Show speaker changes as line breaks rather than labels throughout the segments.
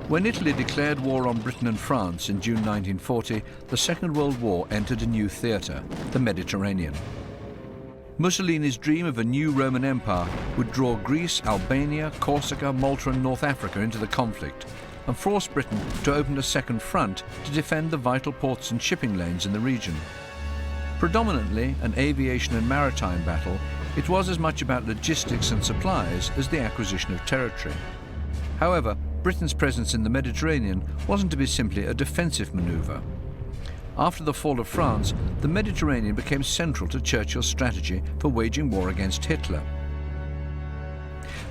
When Italy declared war on Britain and France in June 1940, the Second World War entered a new theatre, the Mediterranean. Mussolini's dream of a new Roman Empire would draw Greece, Albania, Corsica, Malta and North Africa into the conflict and force Britain to open a second front to defend the vital ports and shipping lanes in the region. Predominantly an aviation and maritime battle, it was as much about logistics and supplies as the acquisition of territory. However, Britain's presence in the Mediterranean wasn't to be simply a defensive manoeuvre. After the fall of France, the Mediterranean became central to Churchill's strategy for waging war against Hitler.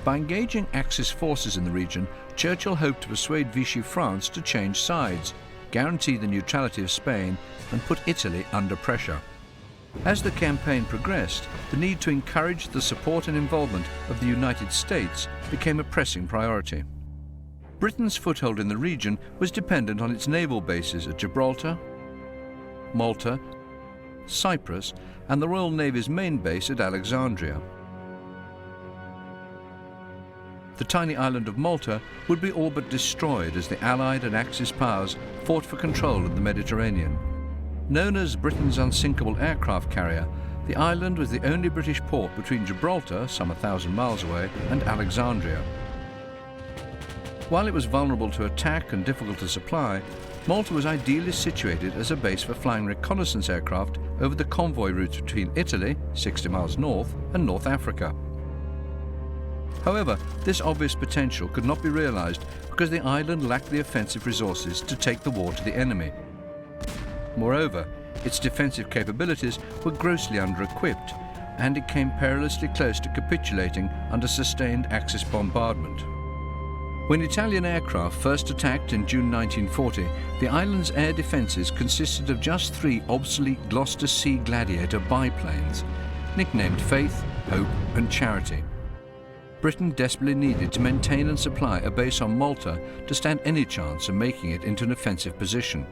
By engaging Axis forces in the region, Churchill hoped to persuade Vichy France to change sides, guarantee the neutrality of Spain, and put Italy under pressure. As the campaign progressed, the need to encourage the support and involvement of the United States became a pressing priority. Britain's foothold in the region was dependent on its naval bases at Gibraltar, Malta, Cyprus, and the Royal Navy's main base at Alexandria. The tiny island of Malta would be all but destroyed as the Allied and Axis powers fought for control of the Mediterranean. Known as Britain's unsinkable aircraft carrier, the island was the only British port between Gibraltar, some 1,000 miles away, and Alexandria. While it was vulnerable to attack and difficult to supply, Malta was ideally situated as a base for flying reconnaissance aircraft over the convoy routes between Italy, 60 miles north, and North Africa. However, this obvious potential could not be realized because the island lacked the offensive resources to take the war to the enemy. Moreover, its defensive capabilities were grossly under-equipped, and it came perilously close to capitulating under sustained Axis bombardment. When Italian aircraft first attacked in June 1940, the island's air defences consisted of just 3 obsolete Gloucester Sea Gladiator biplanes, nicknamed Faith, Hope and Charity. Britain desperately needed to maintain and supply a base on Malta to stand any chance of making it into an offensive position.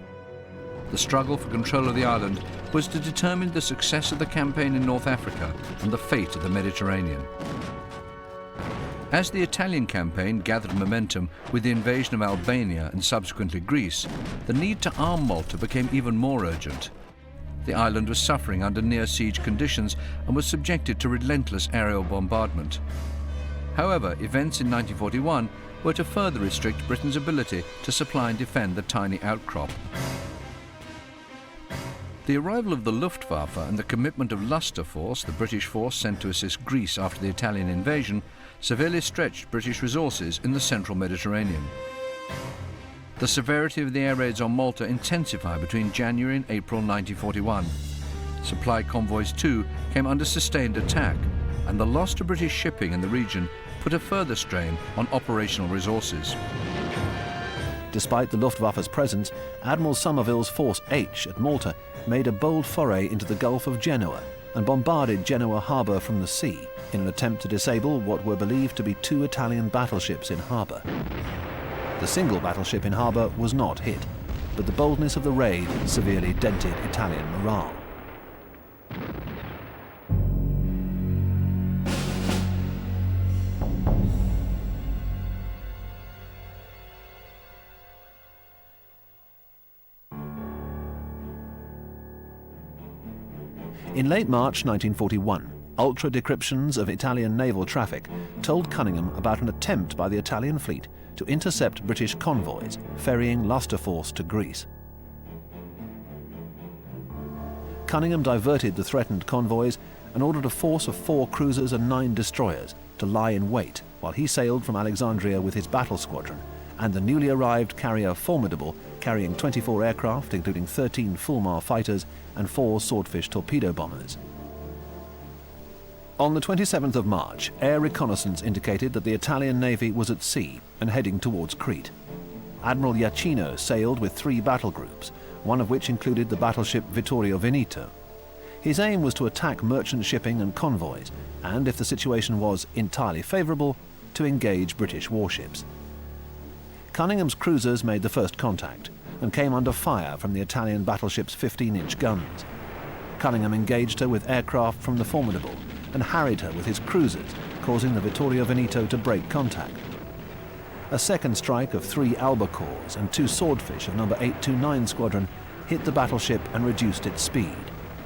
The struggle for control of the island was to determine the success of the campaign in North Africa and the fate of the Mediterranean. As the Italian campaign gathered momentum with the invasion of Albania and subsequently Greece, the need to arm Malta became even more urgent. The island was suffering under near-siege conditions and was subjected to relentless aerial bombardment. However, events in 1941 were to further restrict Britain's ability to supply and defend the tiny outcrop. The arrival of the Luftwaffe and the commitment of Luster Force, the British force sent to assist Greece after the Italian invasion, severely stretched British resources in the central Mediterranean. The severity of the air raids on Malta intensified between January and April 1941. Supply convoys too came under sustained attack, and the loss to British shipping in the region put a further strain on operational resources.
Despite the Luftwaffe's presence, Admiral Somerville's Force H at Malta made a bold foray into the Gulf of Genoa and bombarded Genoa harbour from the sea in an attempt to disable what were believed to be 2 Italian battleships in harbour. The single battleship in harbour was not hit, but the boldness of the raid severely dented Italian morale. In late March 1941, ultra-decryptions of Italian naval traffic told Cunningham about an attempt by the Italian fleet to intercept British convoys ferrying Luster Force to Greece. Cunningham diverted the threatened convoys and ordered a force of 4 cruisers and 9 destroyers to lie in wait while he sailed from Alexandria with his battle squadron and the newly arrived carrier Formidable, carrying 24 aircraft, including 13 Fulmar fighters and 4 Swordfish torpedo bombers. On the 27th of March, air reconnaissance indicated that the Italian Navy was at sea and heading towards Crete. Admiral Iachino sailed with 3 battle groups, one of which included the battleship Vittorio Veneto. His aim was to attack merchant shipping and convoys, and if the situation was entirely favourable, to engage British warships. Cunningham's cruisers made the first contact and came under fire from the Italian battleship's 15-inch guns. Cunningham engaged her with aircraft from the Formidable and harried her with his cruisers, causing the Vittorio Veneto to break contact. A second strike of 3 albacores and 2 swordfish of No. 829 Squadron hit the battleship and reduced its speed,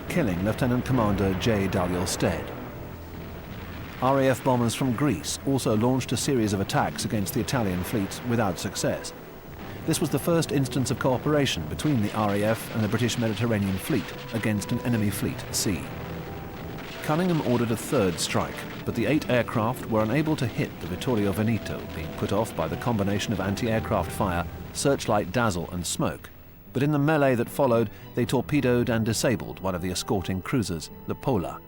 killing Lieutenant Commander J. Dalyell Stead. RAF bombers from Greece also launched a series of attacks against the Italian fleet without success. This was the first instance of cooperation between the RAF and the British Mediterranean Fleet against an enemy fleet at sea. Cunningham ordered a third strike, but the 8 aircraft were unable to hit the Vittorio Veneto, being put off by the combination of anti-aircraft fire, searchlight dazzle and smoke. But in the melee that followed, they torpedoed and disabled one of the escorting cruisers, the Pola.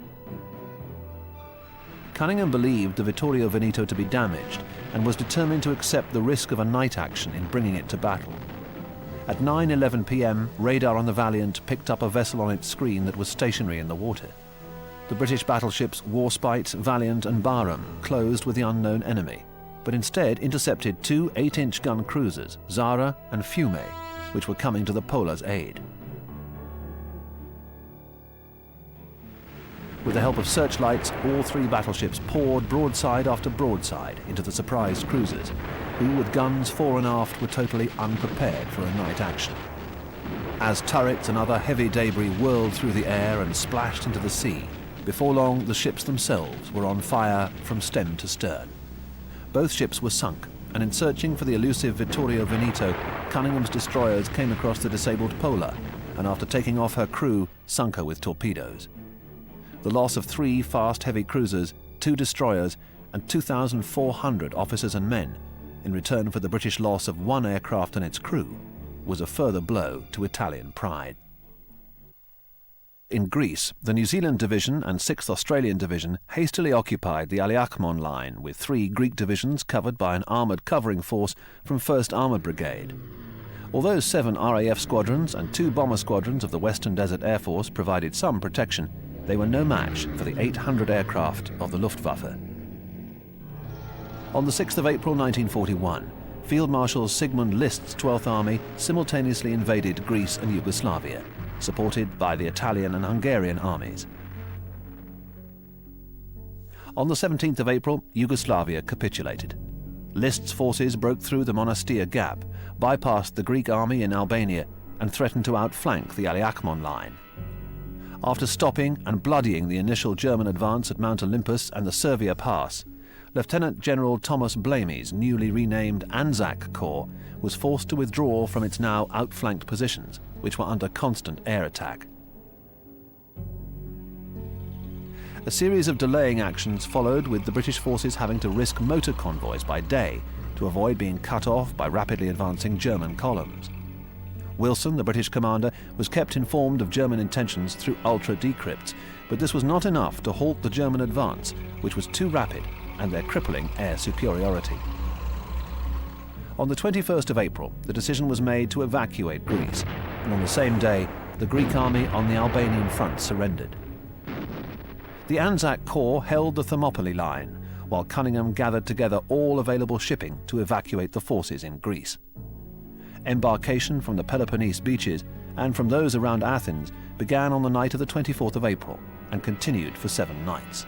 Cunningham believed the Vittorio Veneto to be damaged and was determined to accept the risk of a night action in bringing it to battle. At 9:11 p.m, radar on the Valiant picked up a vessel on its screen that was stationary in the water. The British battleships Warspite, Valiant and Barham closed with the unknown enemy, but instead intercepted 2 8-inch gun cruisers, Zara and Fiume, which were coming to the Pola's aid. With the help of searchlights, all 3 battleships poured broadside after broadside into the surprised cruisers, who with guns fore and aft were totally unprepared for a night action. As turrets and other heavy debris whirled through the air and splashed into the sea, before long the ships themselves were on fire from stem to stern. Both ships were sunk, and in searching for the elusive Vittorio Veneto, Cunningham's destroyers came across the disabled Pola, and after taking off her crew, sunk her with torpedoes. The loss of 3 fast heavy cruisers, 2 destroyers, and 2,400 officers and men, in return for the British loss of 1 aircraft and its crew, was a further blow to Italian pride. In Greece, the New Zealand Division and 6th Australian Division hastily occupied the Aliakmon line, with 3 Greek divisions covered by an armoured covering force from 1st Armoured Brigade. Although 7 RAF squadrons and 2 bomber squadrons of the Western Desert Air Force provided some protection, they were no match for the 800 aircraft of the Luftwaffe. On the 6th of April 1941, Field Marshal Sigmund List's 12th Army simultaneously invaded Greece and Yugoslavia, supported by the Italian and Hungarian armies. On the 17th of April, Yugoslavia capitulated. List's forces broke through the Monastir Gap, bypassed the Greek army in Albania, and threatened to outflank the Aliakmon line. After stopping and bloodying the initial German advance at Mount Olympus and the Servia Pass, Lieutenant General Thomas Blamey's newly renamed Anzac Corps was forced to withdraw from its now outflanked positions, which were under constant air attack. A series of delaying actions followed, with the British forces having to risk motor convoys by day to avoid being cut off by rapidly advancing German columns. Wilson, the British commander, was kept informed of German intentions through ultra-decrypts, but this was not enough to halt the German advance, which was too rapid, and their crippling air superiority. On the 21st of April, the decision was made to evacuate Greece, and on the same day, the Greek army on the Albanian front surrendered. The Anzac Corps held the Thermopylae line, while Cunningham gathered together all available shipping to evacuate the forces in Greece. Embarkation from the Peloponnese beaches and from those around Athens began on the night of the 24th of April and continued for 7 nights.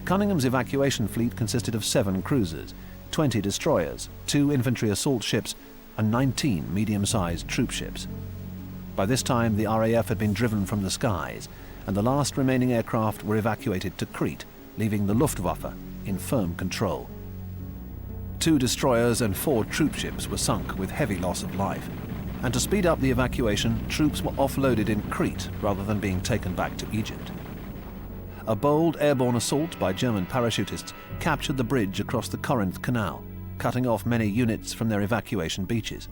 Cunningham's evacuation fleet consisted of 7 cruisers, 20 destroyers, 2 infantry assault ships, and 19 medium-sized troop ships. By this time, the RAF had been driven from the skies, and the last remaining aircraft were evacuated to Crete, leaving the Luftwaffe in firm control. 2 destroyers and 4 troop ships were sunk with heavy loss of life, and to speed up the evacuation, troops were offloaded in Crete rather than being taken back to Egypt. A bold airborne assault by German parachutists captured the bridge across the Corinth Canal, cutting off many units from their evacuation beaches.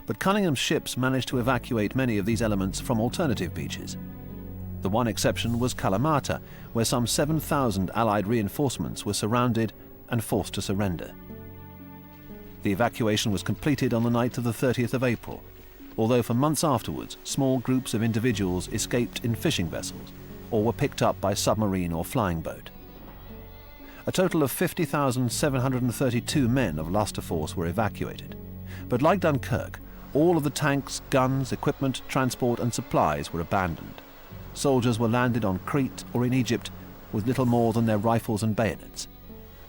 But Cunningham's ships managed to evacuate many of these elements from alternative beaches. The one exception was Kalamata, where some 7,000 Allied reinforcements were surrounded and forced to surrender. The evacuation was completed on the night of the 30th of April, although for months afterwards small groups of individuals escaped in fishing vessels or were picked up by submarine or flying boat. A total of 50,732 men of Luster Force were evacuated, but like Dunkirk, all of the tanks, guns, equipment, transport and supplies were abandoned. Soldiers were landed on Crete or in Egypt with little more than their rifles and bayonets.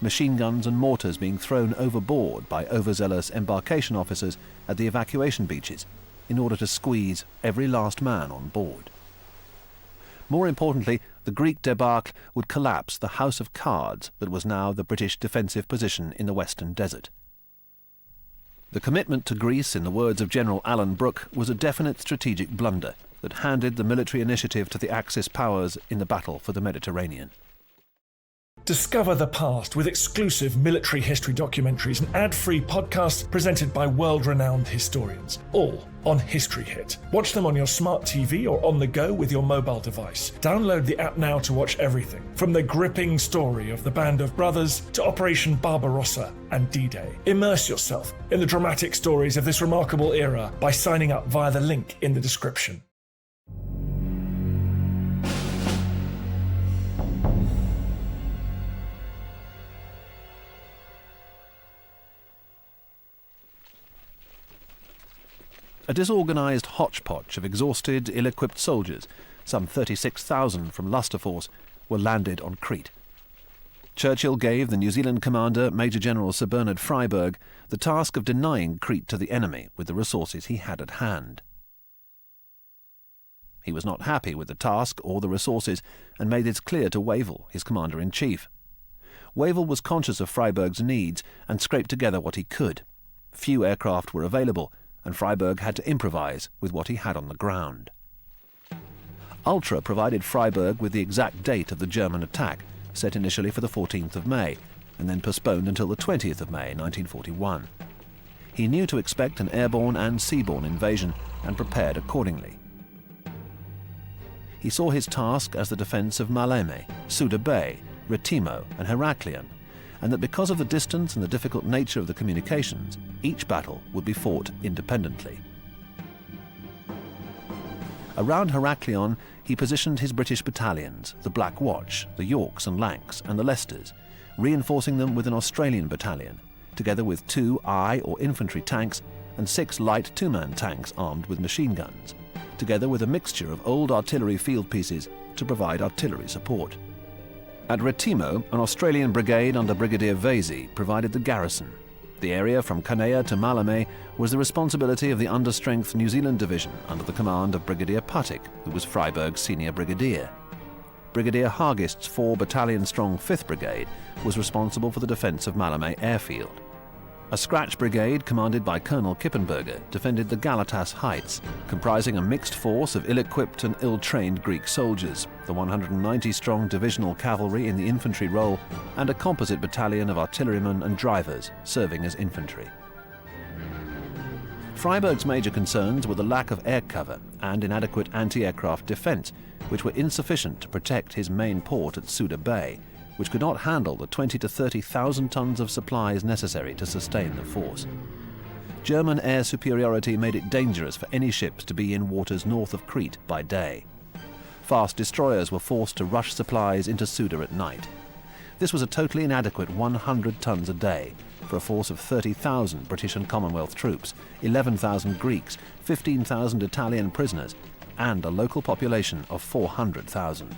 machine guns and mortars being thrown overboard by overzealous embarkation officers at the evacuation beaches in order to squeeze every last man on board. More importantly, the Greek debacle would collapse the house of cards that was now the British defensive position in the Western Desert. The commitment to Greece, in the words of General Alan Brooke, was a definite strategic blunder that handed the military initiative to the Axis powers in the battle for the Mediterranean.
Discover the past with exclusive military history documentaries and ad-free podcasts presented by world-renowned historians, all on History Hit. Watch them on your smart TV or on the go with your mobile device. Download the app now to watch everything, from the gripping story of the Band of Brothers to Operation Barbarossa and D-Day. Immerse yourself in the dramatic stories of this remarkable era by signing up via the link in the description.
A disorganised hodgepodge of exhausted, ill-equipped soldiers, some 36,000 from Luftwaffe, were landed on Crete. Churchill gave the New Zealand commander, Major General Sir Bernard Freyberg, the task of denying Crete to the enemy with the resources he had at hand. He was not happy with the task or the resources and made this clear to Wavell, his commander-in-chief. Wavell was conscious of Freyberg's needs and scraped together what he could. Few aircraft were available, and Freyberg had to improvise with what he had on the ground. Ultra provided Freyberg with the exact date of the German attack, set initially for the 14th of May, and then postponed until the 20th of May, 1941. He knew to expect an airborne and seaborne invasion, and prepared accordingly. He saw his task as the defence of Maleme, Suda Bay, Retimo, and Heraklion, and that because of the distance and the difficult nature of the communications, each battle would be fought independently. Around Heraklion, he positioned his British battalions, the Black Watch, the Yorks and Lancs, and the Leicesters, reinforcing them with an Australian battalion, together with 2 eye or infantry tanks and 6 light 2-man tanks armed with machine guns, together with a mixture of old artillery field pieces to provide artillery support. At Retimo, an Australian brigade under Brigadier Vasey provided the garrison. The area from Canea to Maleme was the responsibility of the understrength New Zealand Division under the command of Brigadier Puttick, who was Freyberg's senior brigadier. Brigadier Hargist's 4-battalion-strong 5th Brigade was responsible for the defence of Maleme airfield. A scratch brigade commanded by Colonel Kippenberger defended the Galatas Heights, comprising a mixed force of ill-equipped and ill-trained Greek soldiers, the 190-strong divisional cavalry in the infantry role, and a composite battalion of artillerymen and drivers serving as infantry. Freyberg's major concerns were the lack of air cover and inadequate anti-aircraft defence, which were insufficient to protect his main port at Suda Bay, which could not handle the 20,000 to 30,000 tons of supplies necessary to sustain the force. German air superiority made it dangerous for any ships to be in waters north of Crete by day. Fast destroyers were forced to rush supplies into Suda at night. This was a totally inadequate 100 tons a day for a force of 30,000 British and Commonwealth troops, 11,000 Greeks, 15,000 Italian prisoners, and a local population of 400,000.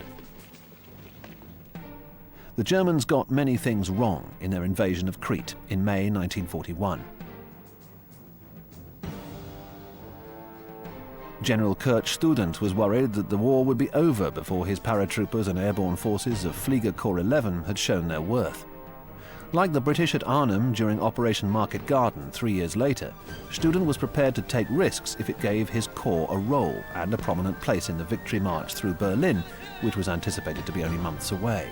The Germans got many things wrong in their invasion of Crete in May 1941. General Kurt Student was worried that the war would be over before his paratroopers and airborne forces of Flieger Corps 11 had shown their worth. Like the British at Arnhem during Operation Market Garden 3 years later, Student was prepared to take risks if it gave his corps a role and a prominent place in the victory march through Berlin, which was anticipated to be only months away.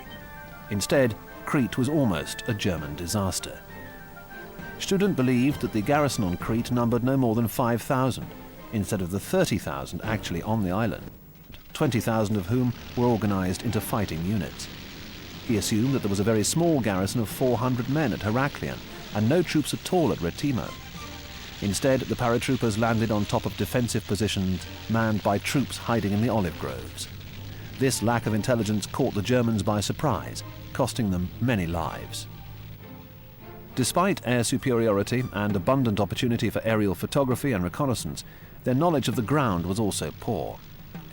Instead, Crete was almost a German disaster. Student believed that the garrison on Crete numbered no more than 5,000, instead of the 30,000 actually on the island, 20,000 of whom were organised into fighting units. He assumed that there was a very small garrison of 400 men at Heraklion, and no troops at all at Retimo. Instead, the paratroopers landed on top of defensive positions manned by troops hiding in the olive groves. This lack of intelligence caught the Germans by surprise, costing them many lives. Despite air superiority and abundant opportunity for aerial photography and reconnaissance, their knowledge of the ground was also poor.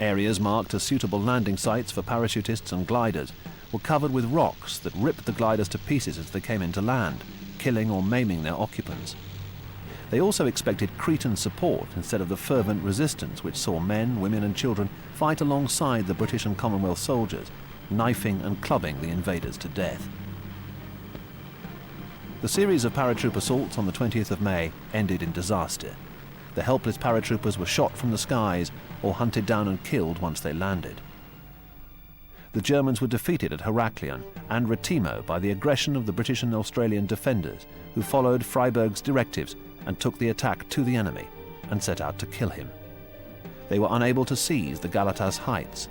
Areas marked as suitable landing sites for parachutists and gliders were covered with rocks that ripped the gliders to pieces as they came into land, killing or maiming their occupants. They also expected Cretan support instead of the fervent resistance which saw men, women and children fight alongside the British and Commonwealth soldiers, knifing and clubbing the invaders to death. The series of paratroop assaults on the 20th of May ended in disaster. The helpless paratroopers were shot from the skies or hunted down and killed once they landed. The Germans were defeated at Heraklion and Retimo by the aggression of the British and Australian defenders, who followed Freyberg's directives and took the attack to the enemy and set out to kill him. They were unable to seize the Galatas heights.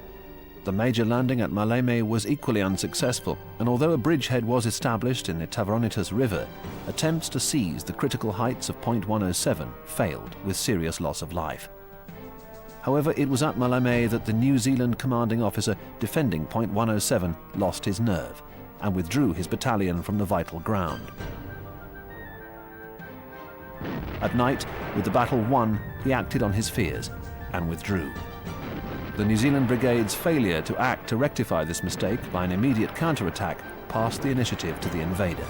The major landing at Maleme was equally unsuccessful, and although a bridgehead was established in the Tavronitas River, attempts to seize the critical heights of Point 107 failed with serious loss of life. However, it was at Maleme that the New Zealand commanding officer defending Point 107 lost his nerve and withdrew his battalion from the vital ground. At night, with the battle won, he acted on his fears and withdrew. The New Zealand Brigade's failure to act to rectify this mistake by an immediate counterattack passed the initiative to the invader.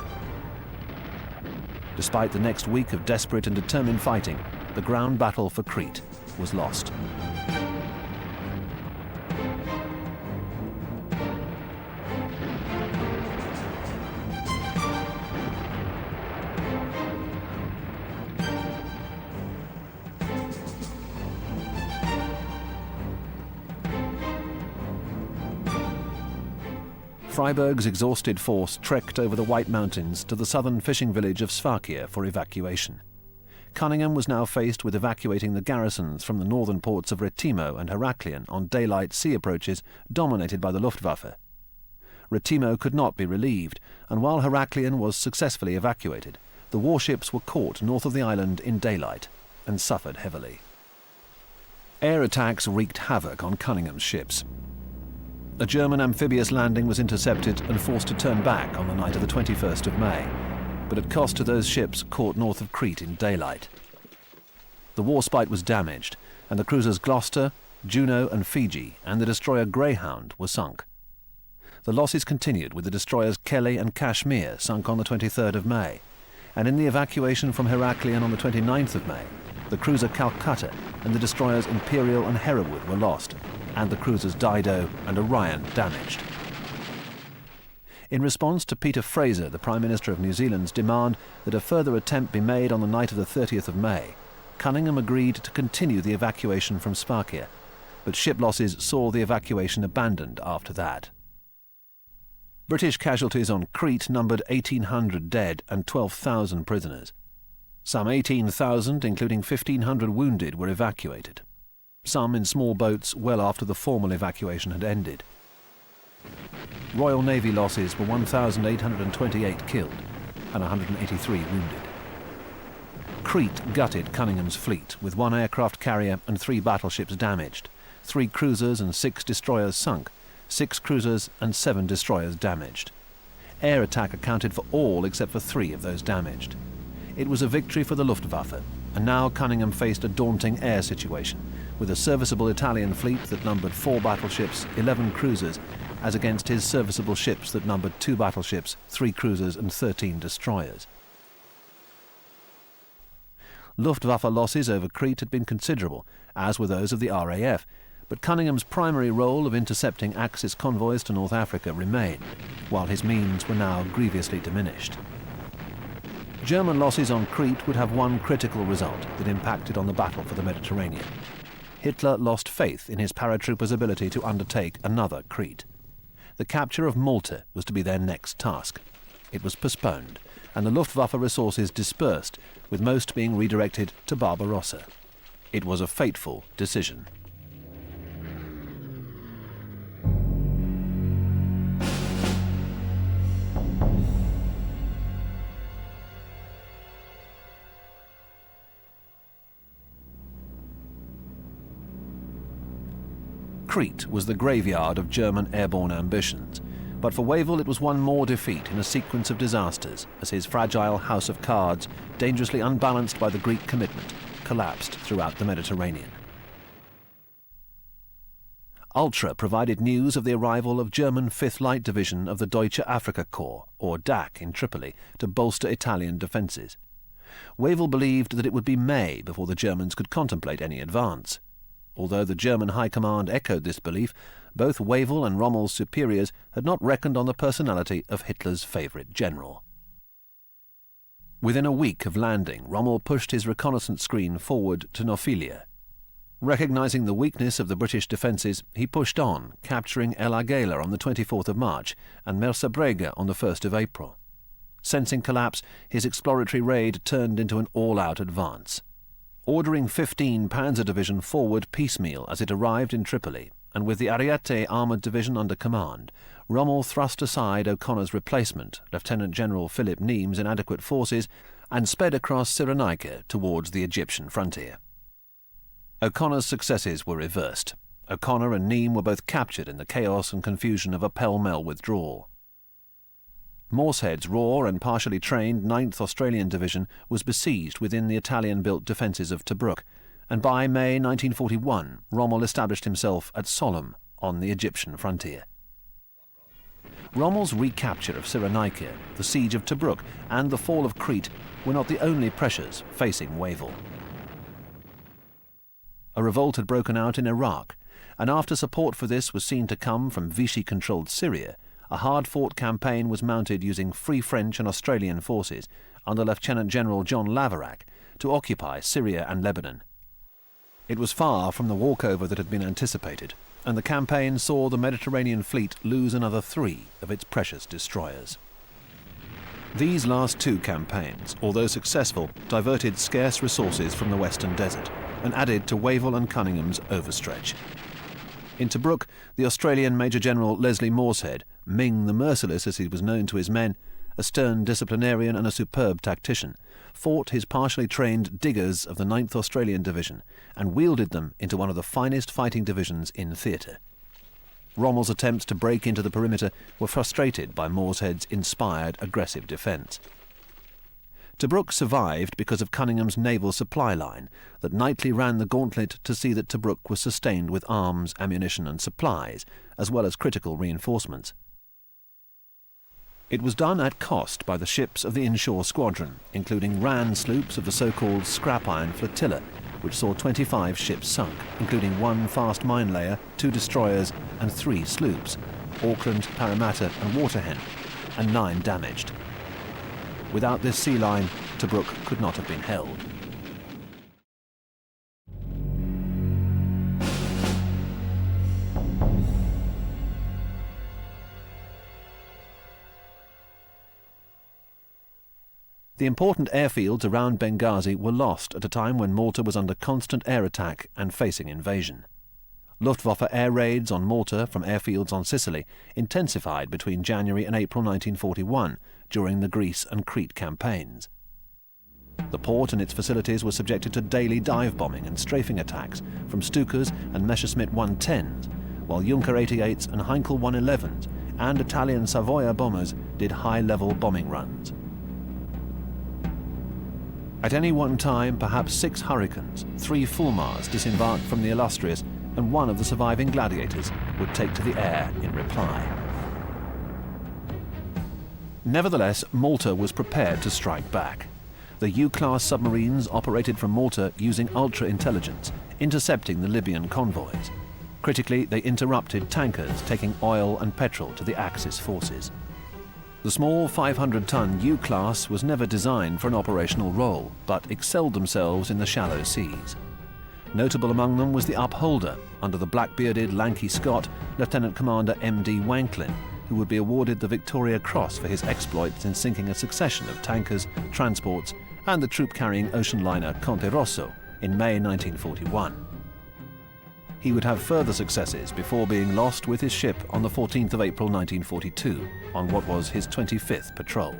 Despite the next week of desperate and determined fighting, the ground battle for Crete was lost. Freyberg's exhausted force trekked over the White Mountains to the southern fishing village of Sfakia for evacuation. Cunningham was now faced with evacuating the garrisons from the northern ports of Retimo and Heraklion on daylight sea approaches dominated by the Luftwaffe. Retimo could not be relieved, and while Heraklion was successfully evacuated, the warships were caught north of the island in daylight and suffered heavily. Air attacks wreaked havoc on Cunningham's ships. A German amphibious landing was intercepted and forced to turn back on the night of the 21st of May, but at cost to those ships caught north of Crete in daylight. The Warspite was damaged, and the cruisers Gloucester, Juno and Fiji and the destroyer Greyhound were sunk. The losses continued with the destroyers Kelly and Kashmir sunk on the 23rd of May, and in the evacuation from Heraklion on the 29th of May, the cruiser Calcutta and the destroyers Imperial and Hereward were lost, and the cruisers Dido and Orion damaged. In response to Peter Fraser, the Prime Minister of New Zealand's demand that a further attempt be made on the night of the 30th of May, Cunningham agreed to continue the evacuation from Sfakia, but ship losses saw the evacuation abandoned after that. British casualties on Crete numbered 1,800 dead and 12,000 prisoners. Some 18,000, including 1,500 wounded, were evacuated. Some in small boats well after the formal evacuation had ended. Royal Navy losses were 1,828 killed and 183 wounded. Crete gutted Cunningham's fleet, with 1 aircraft carrier and 3 battleships damaged, 3 cruisers and 6 destroyers sunk, 6 cruisers and 7 destroyers damaged. Air attack accounted for all except for 3 of those damaged. It was a victory for the Luftwaffe, and now Cunningham faced a daunting air situation, with a serviceable Italian fleet that numbered 4 battleships, 11 cruisers, as against his serviceable ships that numbered 2 battleships, 3 cruisers and 13 destroyers. Luftwaffe losses over Crete had been considerable, as were those of the RAF, but Cunningham's primary role of intercepting Axis convoys to North Africa remained, while his means were now grievously diminished. German losses on Crete would have one critical result that impacted on the battle for the Mediterranean. Hitler lost faith in his paratroopers' ability to undertake another Crete. The capture of Malta was to be their next task. It was postponed, and the Luftwaffe resources dispersed, with most being redirected to Barbarossa. It was a fateful decision. Crete was the graveyard of German airborne ambitions, but for Wavell it was one more defeat in a sequence of disasters as his fragile house of cards, dangerously unbalanced by the Greek commitment, collapsed throughout the Mediterranean. Ultra provided news of the arrival of German 5th Light Division of the Deutsche Afrika Korps, or DAK, in Tripoli, to bolster Italian defences. Wavell believed that it would be May before the Germans could contemplate any advance. Although the German High Command echoed this belief, both Wavell and Rommel's superiors had not reckoned on the personality of Hitler's favourite general. Within a week of landing, Rommel pushed his reconnaissance screen forward to Nofiglia. Recognising the weakness of the British defences, he pushed on, capturing El Agheila on the 24th of March and Mersabrega on the 1st of April. Sensing collapse, his exploratory raid turned into an all-out advance. Ordering 15 Panzer Division forward piecemeal as it arrived in Tripoli, and with the Ariete Armoured Division under command, Rommel thrust aside O'Connor's replacement, Lieutenant General Philip Niem's inadequate forces, and sped across Cyrenaica towards the Egyptian frontier. O'Connor's successes were reversed. O'Connor and Niem were both captured in the chaos and confusion of a pell-mell withdrawal. Moorshead's raw and partially trained 9th Australian Division was besieged within the Italian-built defences of Tobruk, and by May 1941 Rommel established himself at Sollum on the Egyptian frontier. Rommel's recapture of Cyrenaica, the siege of Tobruk, and the fall of Crete were not the only pressures facing Wavell. A revolt had broken out in Iraq, and after support for this was seen to come from Vichy-controlled Syria, a hard-fought campaign was mounted using Free French and Australian forces under Lieutenant General John Laverack to occupy Syria and Lebanon. It was far from the walkover that had been anticipated, and the campaign saw the Mediterranean fleet lose another 3 of its precious destroyers. These last 2 campaigns, although successful, diverted scarce resources from the Western Desert and added to Wavell and Cunningham's overstretch. In Tobruk, the Australian Major General Leslie Moorshead, Ming the Merciless as he was known to his men, a stern disciplinarian and a superb tactician, fought his partially trained diggers of the 9th Australian Division and wielded them into one of the finest fighting divisions in theatre. Rommel's attempts to break into the perimeter were frustrated by Moorshead's inspired aggressive defence. Tobruk survived because of Cunningham's naval supply line that nightly ran the gauntlet to see that Tobruk was sustained with arms, ammunition and supplies, as well as critical reinforcements. It was done at cost by the ships of the inshore squadron, including ran sloops of the so-called Scrap Iron Flotilla, which saw 25 ships sunk, including 1 fast mine layer, 2 destroyers and 3 sloops, Auckland, Parramatta and Waterhen, and 9 damaged. Without this sea line, Tobruk could not have been held. The important airfields around Benghazi were lost at a time when Malta was under constant air attack and facing invasion. Luftwaffe air raids on Malta from airfields on Sicily intensified between January and April 1941 during the Greece and Crete campaigns. The port and its facilities were subjected to daily dive bombing and strafing attacks from Stukas and Messerschmitt 110s, while Junker 88s and Heinkel 111s and Italian Savoia bombers did high-level bombing runs. At any one time, perhaps 6 Hurricanes, 3 Fulmars disembarked from the Illustrious, and 1 of the surviving Gladiators would take to the air in reply. Nevertheless, Malta was prepared to strike back. The U-class submarines operated from Malta using ultra-intelligence, intercepting the Libyan convoys. Critically, they interrupted tankers taking oil and petrol to the Axis forces. The small 500-ton U-class was never designed for an operational role, but excelled themselves in the shallow seas. Notable among them was the Upholder, under the black-bearded, lanky Scot, Lieutenant Commander M.D. Wanklin, who would be awarded the Victoria Cross for his exploits in sinking a succession of tankers, transports, and the troop-carrying ocean liner Conte Rosso in May 1941. He would have further successes before being lost with his ship on the 14th of April 1942 on what was his 25th patrol.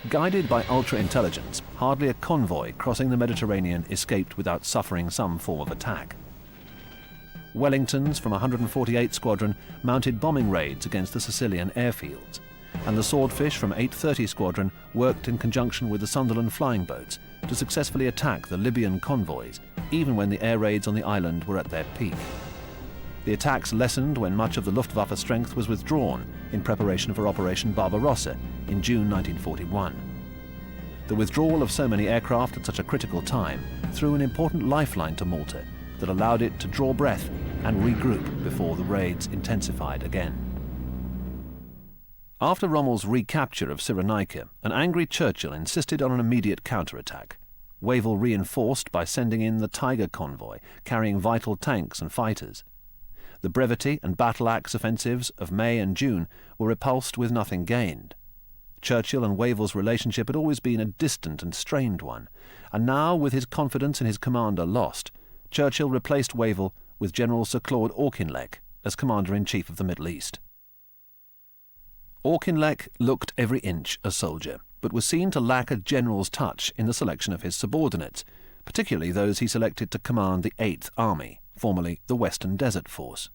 Guided by ultra-intelligence, hardly a convoy crossing the Mediterranean escaped without suffering some form of attack. Wellingtons from 148 Squadron mounted bombing raids against the Sicilian airfields, and the Swordfish from 830 Squadron worked in conjunction with the Sunderland flying boats to successfully attack the Libyan convoys, even when the air raids on the island were at their peak. The attacks lessened when much of the Luftwaffe strength was withdrawn in preparation for Operation Barbarossa in June 1941. The withdrawal of so many aircraft at such a critical time threw an important lifeline to Malta that allowed it to draw breath and regroup before the raids intensified again. After Rommel's recapture of Cyrenaica, an angry Churchill insisted on an immediate counterattack. Wavell reinforced by sending in the Tiger convoy, carrying vital tanks and fighters. The brevity and battle-axe offensives of May and June were repulsed with nothing gained. Churchill and Wavell's relationship had always been a distant and strained one, and now, with his confidence in his commander lost, Churchill replaced Wavell with General Sir Claude Auchinleck as Commander-in-Chief of the Middle East. Auchinleck looked every inch a soldier, but was seen to lack a general's touch in the selection of his subordinates, particularly those he selected to command the 8th Army, formerly the Western Desert Force.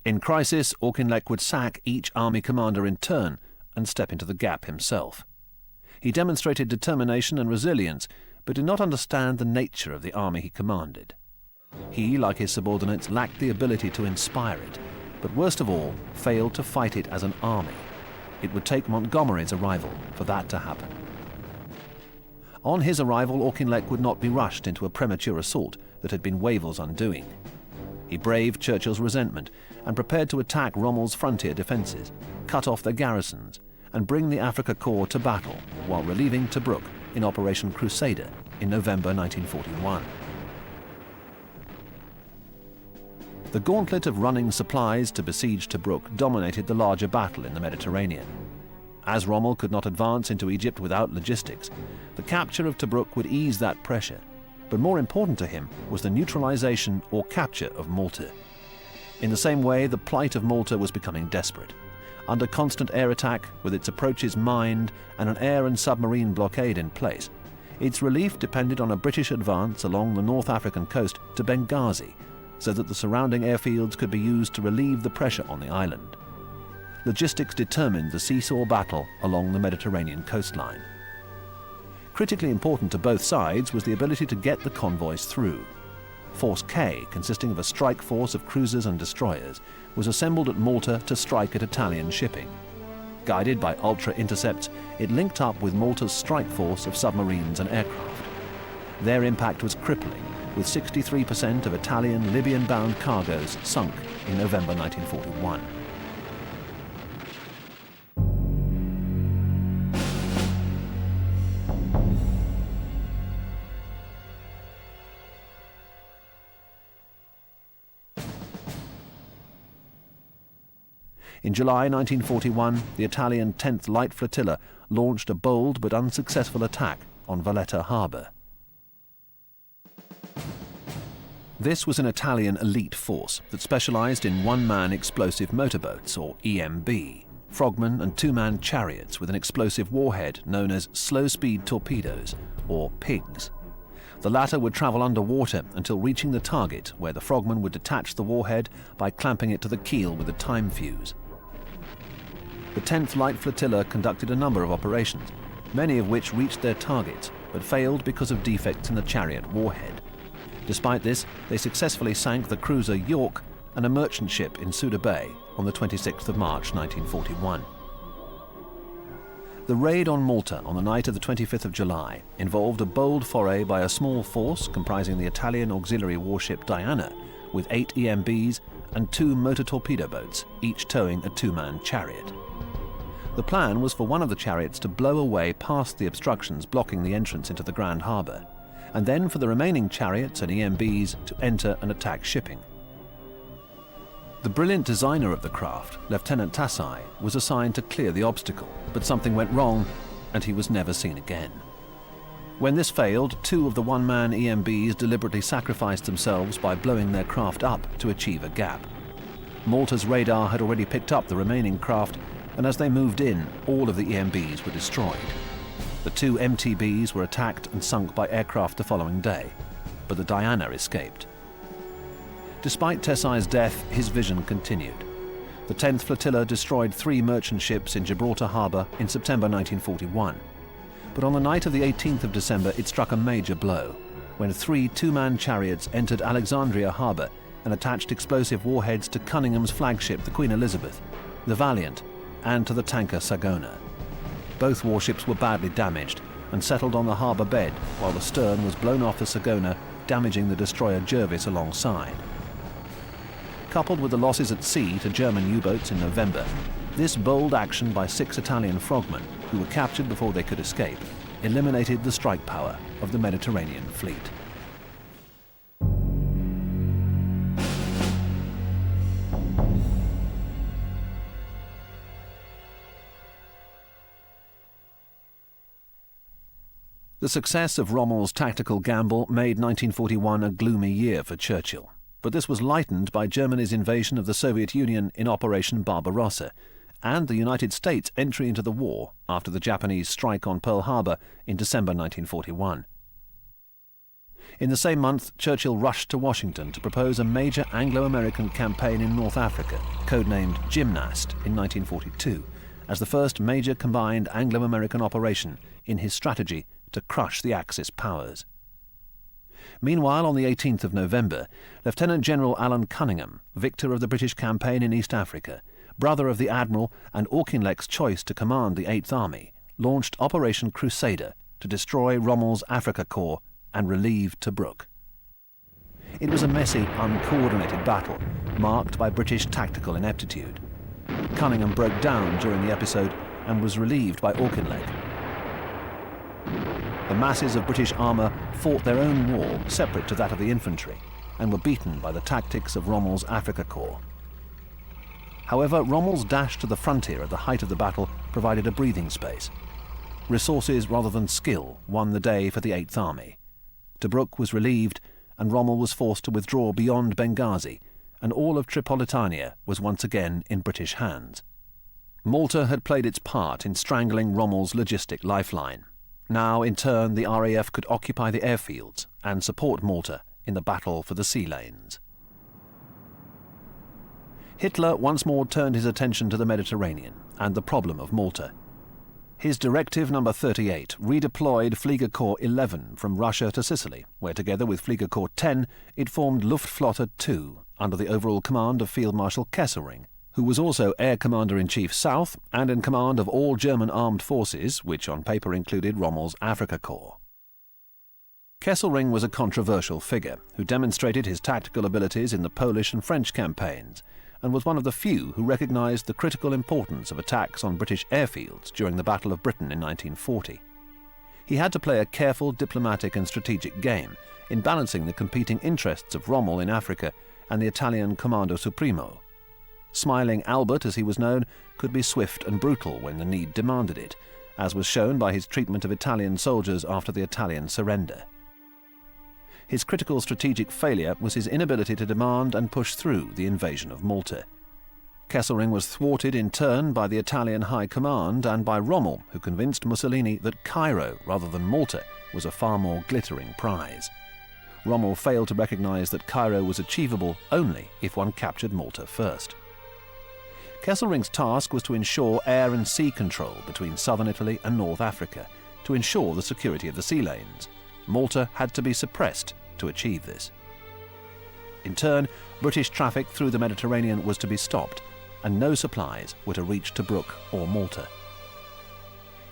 In crisis, Auchinleck would sack each army commander in turn and step into the gap himself. He demonstrated determination and resilience, but did not understand the nature of the army he commanded. He, like his subordinates, lacked the ability to inspire it, but worst of all, failed to fight it as an army. It would take Montgomery's arrival for that to happen. On his arrival, Auchinleck would not be rushed into a premature assault that had been Wavell's undoing. He braved Churchill's resentment and prepared to attack Rommel's frontier defences, cut off their garrisons, and bring the Afrika Korps to battle while relieving Tobruk in Operation Crusader in November 1941. The gauntlet of running supplies to besiege Tobruk dominated the larger battle in the Mediterranean. As Rommel could not advance into Egypt without logistics, the capture of Tobruk would ease that pressure, but more important to him was the neutralization or capture of Malta. In the same way, the plight of Malta was becoming desperate. Under constant air attack, with its approaches mined and an air and submarine blockade in place, its relief depended on a British advance along the North African coast to Benghazi, so that the surrounding airfields could be used to relieve the pressure on the island. Logistics determined the seesaw battle along the Mediterranean coastline. Critically important to both sides was the ability to get the convoys through. Force K, consisting of a strike force of cruisers and destroyers, was assembled at Malta to strike at Italian shipping. Guided by ultra-intercepts, it linked up with Malta's strike force of submarines and aircraft. Their impact was crippling, with 63% of Italian Libyan-bound cargoes sunk in November 1941. In July 1941, the Italian 10th Light Flotilla launched a bold but unsuccessful attack on Valletta harbour. This was an Italian elite force that specialised in one-man explosive motorboats, or EMB, frogmen and two-man chariots with an explosive warhead known as slow-speed torpedoes, or PIGs. The latter would travel underwater until reaching the target, where the frogman would detach the warhead by clamping it to the keel with a time fuse. The 10th Light Flotilla conducted a number of operations, many of which reached their targets, but failed because of defects in the chariot warhead. Despite this, they successfully sank the cruiser York and a merchant ship in Suda Bay on the 26th of March 1941. The raid on Malta on the night of the 25th of July involved a bold foray by a small force comprising the Italian auxiliary warship Diana, with 8 EMBs and 2 motor torpedo boats, each towing a two-man chariot. The plan was for one of the chariots to blow away past the obstructions blocking the entrance into the Grand Harbour, and then for the remaining chariots and EMBs to enter and attack shipping. The brilliant designer of the craft, Lieutenant Tassai, was assigned to clear the obstacle, but something went wrong and he was never seen again. When this failed, 2 of the one-man EMBs deliberately sacrificed themselves by blowing their craft up to achieve a gap. Malta's radar had already picked up the remaining craft, and as they moved in, all of the EMBs were destroyed. The 2 MTBs were attacked and sunk by aircraft the following day, but the Diana escaped. Despite Tassai's death, his vision continued. The 10th Flotilla destroyed 3 merchant ships in Gibraltar Harbour in September 1941. But on the night of the 18th of December, it struck a major blow, when 3 two-man chariots entered Alexandria Harbour and attached explosive warheads to Cunningham's flagship, the Queen Elizabeth, the Valiant, and to the tanker Sagona. Both warships were badly damaged and settled on the harbour bed, while the stern was blown off the Sagona, damaging the destroyer Jervis alongside. Coupled with the losses at sea to German U-boats in November, this bold action by 6 Italian frogmen, who were captured before they could escape, eliminated the strike power of the Mediterranean fleet. The success of Rommel's tactical gamble made 1941 a gloomy year for Churchill, but this was lightened by Germany's invasion of the Soviet Union in Operation Barbarossa, and the United States' entry into the war after the Japanese strike on Pearl Harbor in December 1941. In the same month, Churchill rushed to Washington to propose a major Anglo-American campaign in North Africa, codenamed Gymnast in 1942, as the first major combined Anglo-American operation in his strategy to crush the Axis powers. Meanwhile, on the 18th of November, Lieutenant General Alan Cunningham, victor of the British campaign in East Africa, brother of the Admiral and Auchinleck's choice to command the Eighth Army, launched Operation Crusader to destroy Rommel's Africa Corps and relieve Tobruk. It was a messy, uncoordinated battle, marked by British tactical ineptitude. Cunningham broke down during the episode and was relieved by Auchinleck. The masses of British armour fought their own war separate to that of the infantry and were beaten by the tactics of Rommel's Africa Corps. However, Rommel's dash to the frontier at the height of the battle provided a breathing space. Resources rather than skill won the day for the Eighth Army. Tobruk was relieved and Rommel was forced to withdraw beyond Benghazi, and all of Tripolitania was once again in British hands. Malta had played its part in strangling Rommel's logistic lifeline. Now, in turn, the RAF could occupy the airfields and support Malta in the battle for the sea lanes. Hitler once more turned his attention to the Mediterranean and the problem of Malta. His Directive No. 38 redeployed Flieger Corps 11 from Russia to Sicily, where together with Flieger Corps 10 it formed Luftwaffe 2 under the overall command of Field Marshal Kesselring, who was also Air Commander-in-Chief South and in command of all German armed forces, which on paper included Rommel's Africa Corps. Kesselring was a controversial figure who demonstrated his tactical abilities in the Polish and French campaigns, and was one of the few who recognised the critical importance of attacks on British airfields during the Battle of Britain in 1940. He had to play a careful diplomatic and strategic game in balancing the competing interests of Rommel in Africa and the Italian Comando Supremo. Smiling Albert, as he was known, could be swift and brutal when the need demanded it, as was shown by his treatment of Italian soldiers after the Italian surrender. His critical strategic failure was his inability to demand and push through the invasion of Malta. Kesselring was thwarted in turn by the Italian High Command and by Rommel, who convinced Mussolini that Cairo, rather than Malta, was a far more glittering prize. Rommel failed to recognise that Cairo was achievable only if one captured Malta first. Kesselring's task was to ensure air and sea control between southern Italy and North Africa, to ensure the security of the sea lanes. Malta had to be suppressed to achieve this. In turn, British traffic through the Mediterranean was to be stopped, and no supplies were to reach Tobruk or Malta.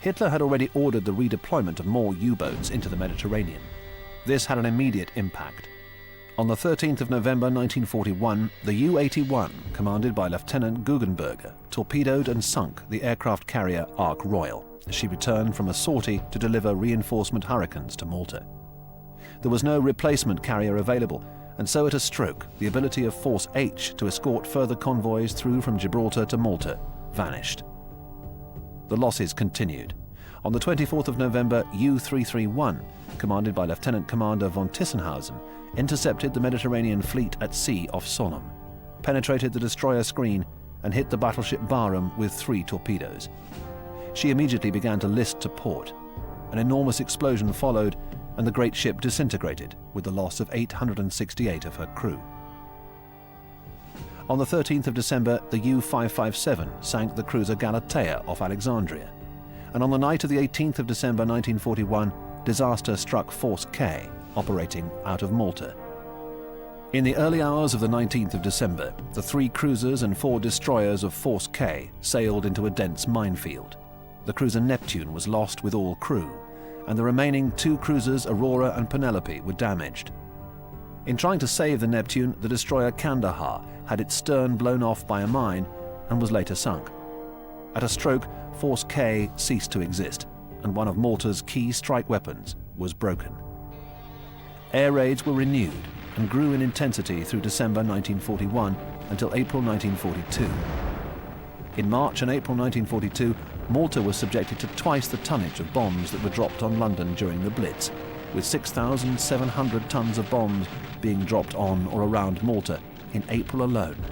Hitler had already ordered the redeployment of more U-boats into the Mediterranean. This had an immediate impact. On the 13th of November 1941, the U-81, commanded by Lieutenant Guggenberger, torpedoed and sunk the aircraft carrier Ark Royal as she returned from a sortie to deliver reinforcement Hurricanes to Malta. There was no replacement carrier available, and so at a stroke, the ability of Force H to escort further convoys through from Gibraltar to Malta vanished. The losses continued. On the 24th of November, U-331, commanded by Lieutenant Commander von Tissenhausen, intercepted the Mediterranean fleet at sea off Sollum, penetrated the destroyer screen, and hit the battleship Barham with 3 torpedoes. She immediately began to list to port. An enormous explosion followed, and the great ship disintegrated with the loss of 868 of her crew. On the 13th of December, the U-557 sank the cruiser Galatea off Alexandria, and on the night of the 18th of December 1941, disaster struck Force K, operating out of Malta. In the early hours of the 19th of December, the 3 cruisers and 4 destroyers of Force K sailed into a dense minefield. The cruiser Neptune was lost with all crew, and the remaining 2 cruisers Aurora and Penelope were damaged. In trying to save the Neptune, the destroyer Kandahar had its stern blown off by a mine and was later sunk. At a stroke, Force K ceased to exist, and one of Malta's key strike weapons was broken. Air raids were renewed and grew in intensity through December 1941 until April 1942. In March and April 1942, Malta was subjected to twice the tonnage of bombs that were dropped on London during the Blitz, with 6,700 tons of bombs being dropped on or around Malta in April alone.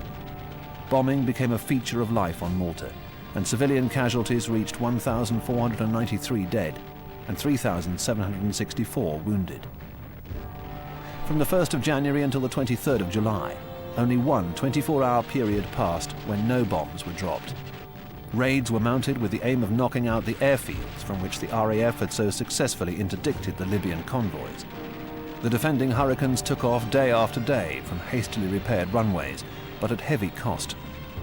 Bombing became a feature of life on Malta, and civilian casualties reached 1,493 dead and 3,764 wounded. From the 1st of January until the 23rd of July, only one 24-hour period passed when no bombs were dropped. Raids were mounted with the aim of knocking out the airfields from which the RAF had so successfully interdicted the Libyan convoys. The defending Hurricanes took off day after day from hastily repaired runways, but at heavy cost.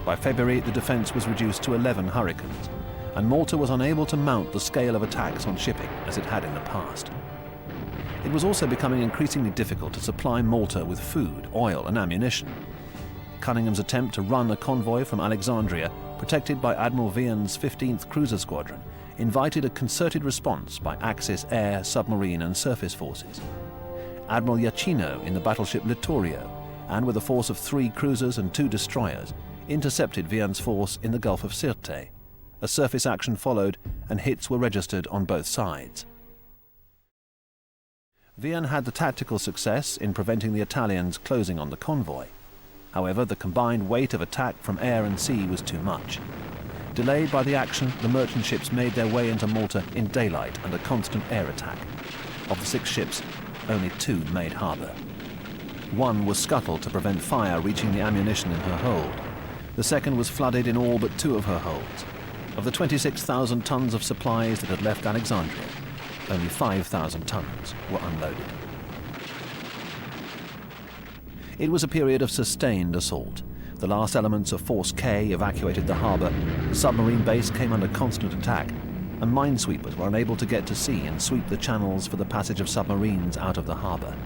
By February, the defence was reduced to 11 Hurricanes, and Malta was unable to mount the scale of attacks on shipping as it had in the past. It was also becoming increasingly difficult to supply Malta with food, oil and ammunition. Cunningham's attempt to run a convoy from Alexandria, protected by Admiral Vian's 15th Cruiser Squadron, invited a concerted response by Axis air, submarine and surface forces. Admiral Iachino in the battleship Littorio, and with a force of 3 cruisers and 2 destroyers, intercepted Vian's force in the Gulf of Sirte. A surface action followed, and hits were registered on both sides. Vian had the tactical success in preventing the Italians closing on the convoy. However, the combined weight of attack from air and sea was too much. Delayed by the action, the merchant ships made their way into Malta in daylight under constant air attack. Of the 6 ships, only 2 made harbour. One was scuttled to prevent fire reaching the ammunition in her hold. The second was flooded in all but 2 of her holds. Of the 26,000 tons of supplies that had left Alexandria, only 5,000 tons were unloaded. It was a period of sustained assault. The last elements of Force K evacuated the harbour, the submarine base came under constant attack, and minesweepers were unable to get to sea and sweep the channels for the passage of submarines out of the harbour.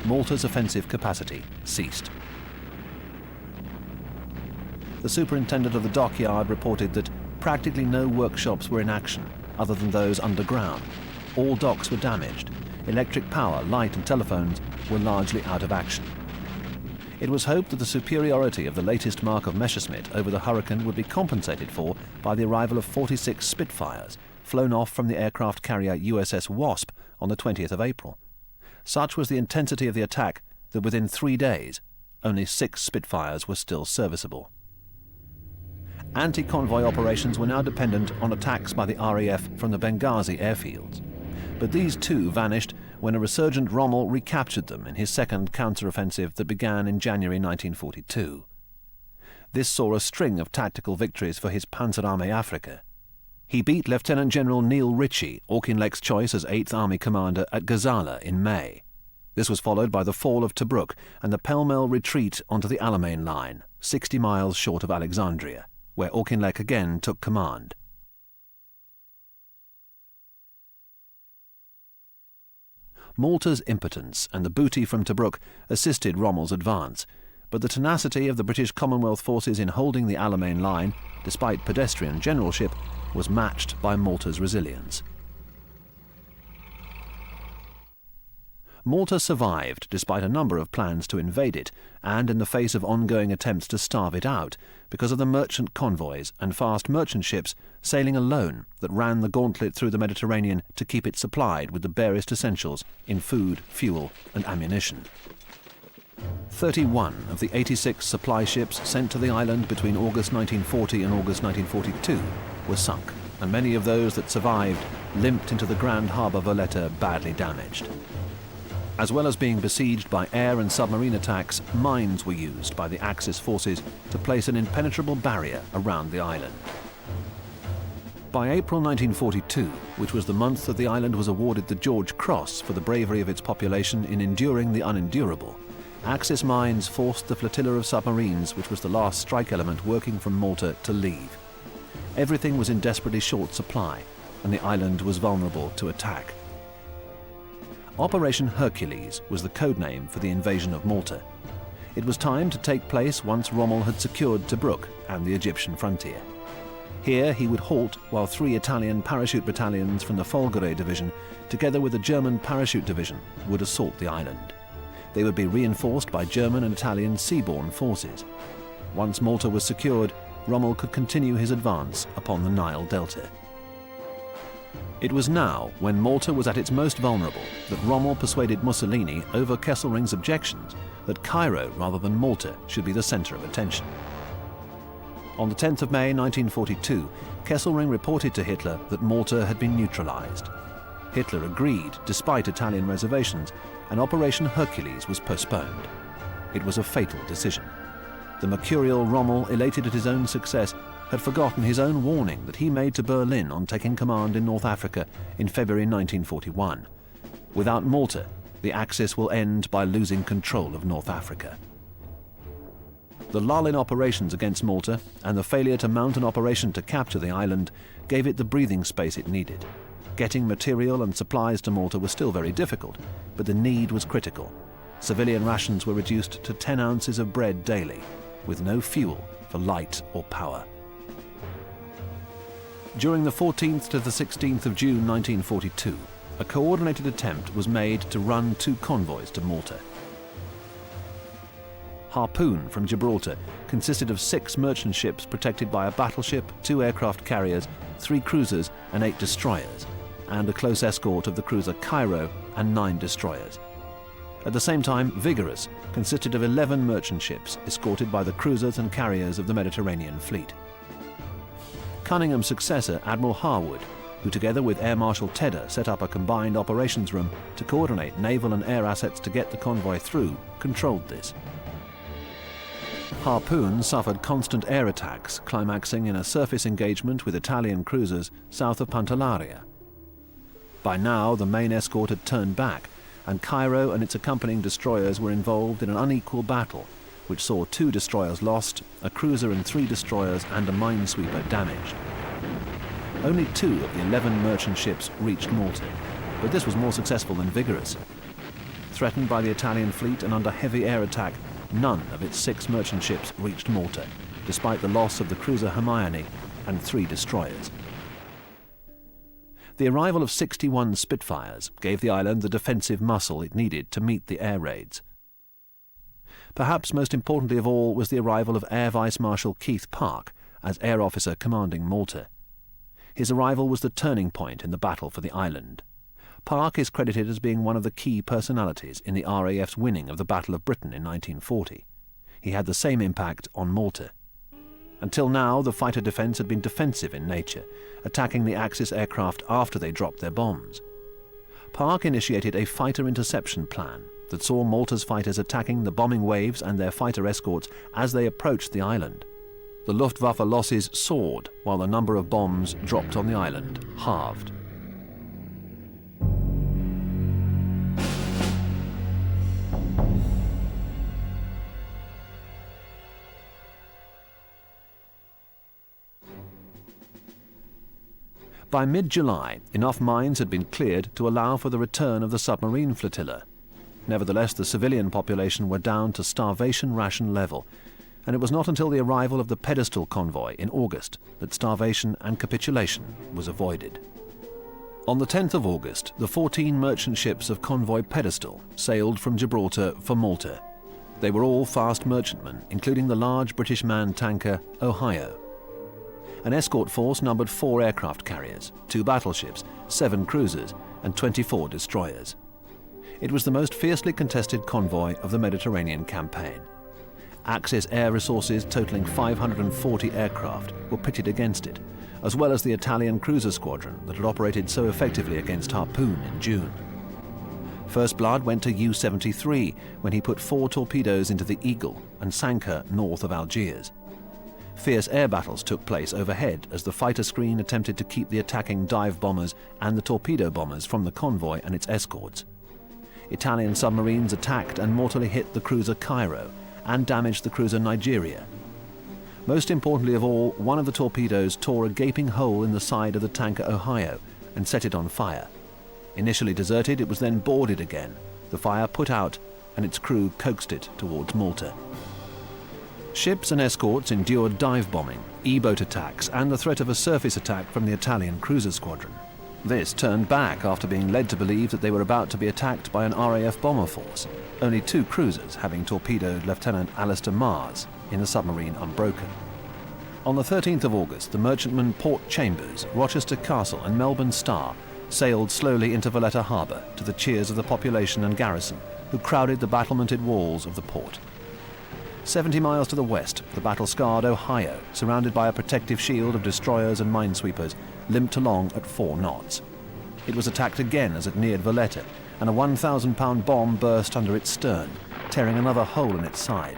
Malta's offensive capacity ceased. The superintendent of the dockyard reported that practically no workshops were in action, other than those underground. All docks were damaged. Electric power, light and telephones were largely out of action. It was hoped that the superiority of the latest Mark of Messerschmitt over the Hurricane would be compensated for by the arrival of 46 Spitfires, flown off from the aircraft carrier USS Wasp on the 20th of April. Such was the intensity of the attack that within 3 days, only 6 Spitfires were still serviceable. Anti-convoy operations were now dependent on attacks by the RAF from the Benghazi airfields. But these too vanished when a resurgent Rommel recaptured them in his second counter-offensive that began in January 1942. This saw a string of tactical victories for his Panzerarmee Africa. He beat Lieutenant General Neil Ritchie, Auchinleck's choice as 8th Army commander, at Gazala in May. This was followed by the fall of Tobruk and the pell-mell retreat onto the Alamein line, 60 miles short of Alexandria, where Auchinleck again took command. Malta's impotence and the booty from Tobruk assisted Rommel's advance, but the tenacity of the British Commonwealth forces in holding the Alamein line, despite pedestrian generalship, was matched by Malta's resilience. Malta survived despite a number of plans to invade it, and in the face of ongoing attempts to starve it out, because of the merchant convoys and fast merchant ships sailing alone that ran the gauntlet through the Mediterranean to keep it supplied with the barest essentials in food, fuel and ammunition. 31 of the 86 supply ships sent to the island between August 1940 and August 1942 were sunk, and many of those that survived limped into the Grand Harbour Valletta badly damaged. As well as being besieged by air and submarine attacks, mines were used by the Axis forces to place an impenetrable barrier around the island. By April 1942, which was the month that the island was awarded the George Cross for the bravery of its population in enduring the unendurable, Axis mines forced the flotilla of submarines, which was the last strike element working from Malta, to leave. Everything was in desperately short supply, and the island was vulnerable to attack. Operation Hercules was the code name for the invasion of Malta. It was timed to take place once Rommel had secured Tobruk and the Egyptian frontier. Here he would halt while 3 Italian parachute battalions from the Folgore division, together with a German parachute division, would assault the island. They would be reinforced by German and Italian seaborne forces. Once Malta was secured, Rommel could continue his advance upon the Nile Delta. It was now, when Malta was at its most vulnerable, that Rommel persuaded Mussolini, over Kesselring's objections, that Cairo rather than Malta should be the centre of attention. On the 10th of May 1942, Kesselring reported to Hitler that Malta had been neutralised. Hitler agreed, despite Italian reservations, and Operation Hercules was postponed. It was a fatal decision. The mercurial Rommel, elated at his own success, had forgotten his own warning that he made to Berlin on taking command in North Africa in February 1941. Without Malta, the Axis will end by losing control of North Africa. The lull in operations against Malta and the failure to mount an operation to capture the island gave it the breathing space it needed. Getting material and supplies to Malta was still very difficult, but the need was critical. Civilian rations were reduced to 10 ounces of bread daily, with no fuel for light or power. During the 14th to the 16th of June 1942, a coordinated attempt was made to run 2 convoys to Malta. Harpoon from Gibraltar consisted of 6 merchant ships protected by a battleship, 2 aircraft carriers, 3 cruisers and 8 destroyers, and a close escort of the cruiser Cairo and 9 destroyers. At the same time, Vigorous consisted of 11 merchant ships escorted by the cruisers and carriers of the Mediterranean fleet. Cunningham's successor, Admiral Harwood, who together with Air Marshal Tedder set up a combined operations room to coordinate naval and air assets to get the convoy through, controlled this. Harpoon suffered constant air attacks, climaxing in a surface engagement with Italian cruisers south of Pantellaria. By now, the main escort had turned back, and Cairo and its accompanying destroyers were involved in an unequal battle, which saw 2 destroyers lost, a cruiser and 3 destroyers, and a minesweeper damaged. Only 2 of the 11 merchant ships reached Malta, but this was more successful than Vigorous. Threatened by the Italian fleet and under heavy air attack, none of its 6 merchant ships reached Malta, despite the loss of the cruiser Hermione and 3 destroyers. The arrival of 61 Spitfires gave the island the defensive muscle it needed to meet the air raids. Perhaps most importantly of all was the arrival of Air Vice Marshal Keith Park as air officer commanding Malta. His arrival was the turning point in the battle for the island. Park is credited as being one of the key personalities in the RAF's winning of the Battle of Britain in 1940. He had the same impact on Malta. Until now, the fighter defence had been defensive in nature, attacking the Axis aircraft after they dropped their bombs. Park initiated a fighter interception plan that saw Malta's fighters attacking the bombing waves and their fighter escorts as they approached the island. The Luftwaffe losses soared while the number of bombs dropped on the island halved. By mid-July, enough mines had been cleared to allow for the return of the submarine flotilla. Nevertheless, the civilian population were down to starvation ration level, and it was not until the arrival of the Pedestal convoy in August that starvation and capitulation was avoided. On the 10th of August, the 14 merchant ships of convoy Pedestal sailed from Gibraltar for Malta. They were all fast merchantmen, including the large British manned tanker Ohio. An escort force numbered 4 aircraft carriers, 2 battleships, 7 cruisers, and 24 destroyers. It was the most fiercely contested convoy of the Mediterranean campaign. Axis air resources totaling 540 aircraft were pitted against it, as well as the Italian cruiser squadron that had operated so effectively against Harpoon in June. First blood went to U-73 when he put 4 torpedoes into the Eagle and sank her north of Algiers. Fierce air battles took place overhead as the fighter screen attempted to keep the attacking dive bombers and the torpedo bombers from the convoy and its escorts. Italian submarines attacked and mortally hit the cruiser Cairo and damaged the cruiser Nigeria. Most importantly of all, one of the torpedoes tore a gaping hole in the side of the tanker Ohio and set it on fire. Initially deserted, it was then boarded again, the fire put out, and its crew coaxed it towards Malta. Ships and escorts endured dive bombing, E-boat attacks, and the threat of a surface attack from the Italian cruiser squadron. This turned back after being led to believe that they were about to be attacked by an RAF bomber force, only 2 cruisers having torpedoed Lieutenant Alistair Mars in the submarine Unbroken. On the 13th of August, the merchantmen Port Chambers, Rochester Castle and Melbourne Star sailed slowly into Valletta harbour to the cheers of the population and garrison, who crowded the battlemented walls of the port. 70 miles to the west, the battle-scarred Ohio, surrounded by a protective shield of destroyers and minesweepers, limped along at 4 knots. It was attacked again as it neared Valletta, and a 1,000-pound bomb burst under its stern, tearing another hole in its side.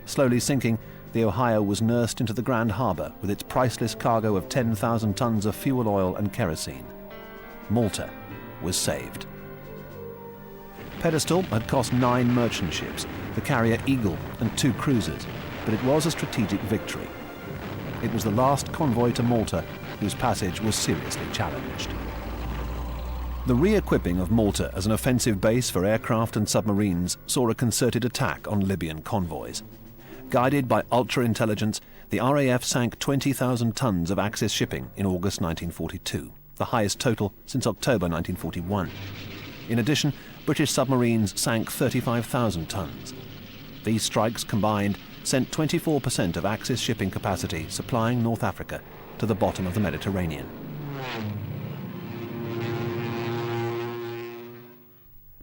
Slowly sinking, the Ohio was nursed into the Grand Harbour with its priceless cargo of 10,000 tons of fuel oil and kerosene. Malta was saved. Pedestal had cost 9 merchant ships, the carrier Eagle and 2 cruisers, but it was a strategic victory. It was the last convoy to Malta whose passage was seriously challenged. The re-equipping of Malta as an offensive base for aircraft and submarines saw a concerted attack on Libyan convoys. Guided by ultra-intelligence, the RAF sank 20,000 tons of Axis shipping in August 1942, the highest total since October 1941. In addition, British submarines sank 35,000 tons. These strikes combined sent 24% of Axis shipping capacity supplying North Africa to the bottom of the Mediterranean.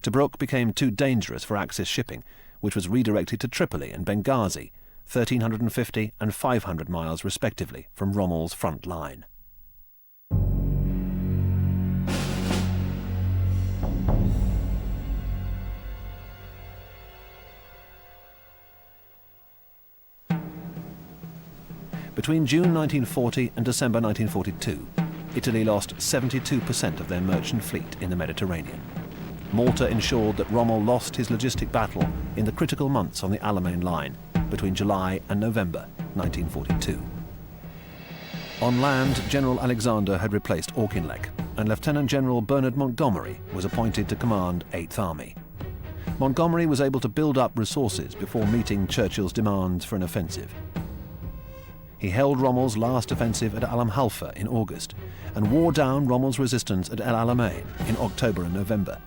Tobruk became too dangerous for Axis shipping, which was redirected to Tripoli and Benghazi, 1,350 and 500 miles respectively from Rommel's front line. Between June 1940 and December 1942, Italy lost 72% of their merchant fleet in the Mediterranean. Malta ensured that Rommel lost his logistic battle in the critical months on the Alamein line between July and November 1942. On land, General Alexander had replaced Auchinleck, and Lieutenant General Bernard Montgomery was appointed to command 8th Army. Montgomery was able to build up resources before meeting Churchill's demands for an offensive. He held Rommel's last offensive at Alam Halfa in August and wore down Rommel's resistance at El Alamein in October and November.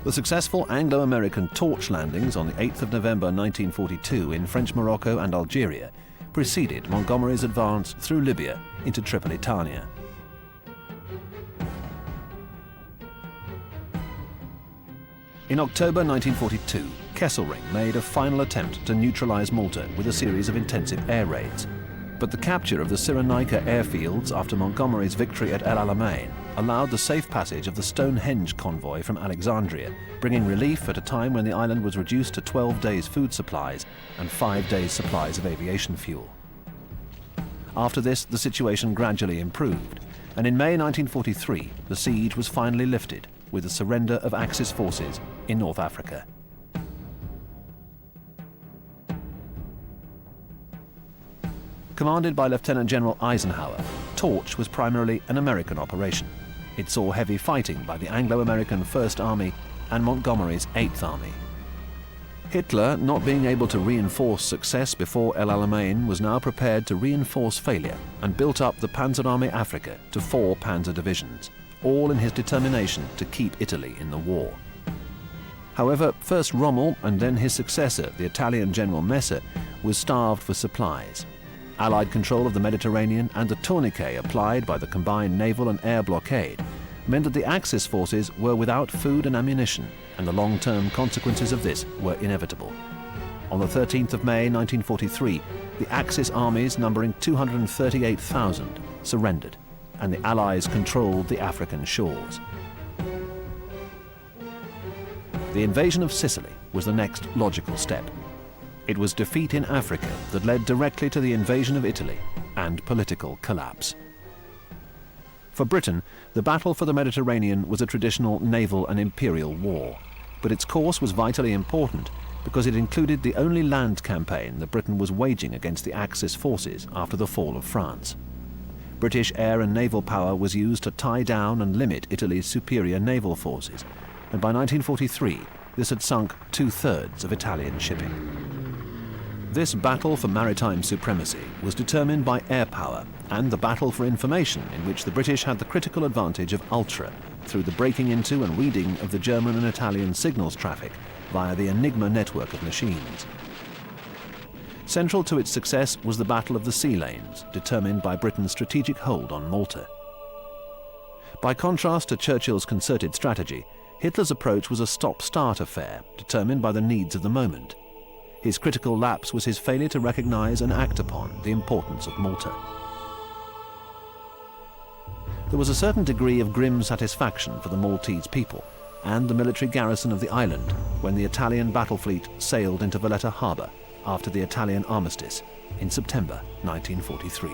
The successful Anglo-American torch landings on the 8th of November 1942 in French Morocco and Algeria preceded Montgomery's advance through Libya into Tripolitania. In October 1942, Kesselring made a final attempt to neutralize Malta with a series of intensive air raids. But the capture of the Cyrenaica airfields after Montgomery's victory at El Alamein allowed the safe passage of the Stonehenge convoy from Alexandria, bringing relief at a time when the island was reduced to 12 days' food supplies and 5 days' supplies of aviation fuel. After this, the situation gradually improved, and in May 1943, the siege was finally lifted with the surrender of Axis forces in North Africa. Commanded by Lieutenant General Eisenhower, Torch was primarily an American operation. It saw heavy fighting by the Anglo-American First Army and Montgomery's 8th Army. Hitler, not being able to reinforce success before El Alamein, was now prepared to reinforce failure and built up the Panzerarmee Africa to 4 panzer divisions, all in his determination to keep Italy in the war. However, first Rommel and then his successor, the Italian General Messe, was starved for supplies. Allied control of the Mediterranean and the tourniquet applied by the combined naval and air blockade meant that the Axis forces were without food and ammunition, and the long-term consequences of this were inevitable. On the 13th of May 1943, the Axis armies numbering 238,000 surrendered, and the Allies controlled the African shores. The invasion of Sicily was the next logical step. It was defeat in Africa that led directly to the invasion of Italy and political collapse. For Britain, the battle for the Mediterranean was a traditional naval and imperial war, but its course was vitally important because it included the only land campaign that Britain was waging against the Axis forces after the fall of France. British air and naval power was used to tie down and limit Italy's superior naval forces, and by 1943 this had sunk 2/3 of Italian shipping. This battle for maritime supremacy was determined by air power and the battle for information, in which the British had the critical advantage of ultra through the breaking into and reading of the German and Italian signals traffic via the Enigma network of machines. Central to its success was the Battle of the Sea Lanes, determined by Britain's strategic hold on Malta. By contrast to Churchill's concerted strategy, Hitler's approach was a stop-start affair, determined by the needs of the moment. His critical lapse was his failure to recognize and act upon the importance of Malta. There was a certain degree of grim satisfaction for the Maltese people and the military garrison of the island when the Italian battle fleet sailed into Valletta harbour after the Italian armistice in September 1943.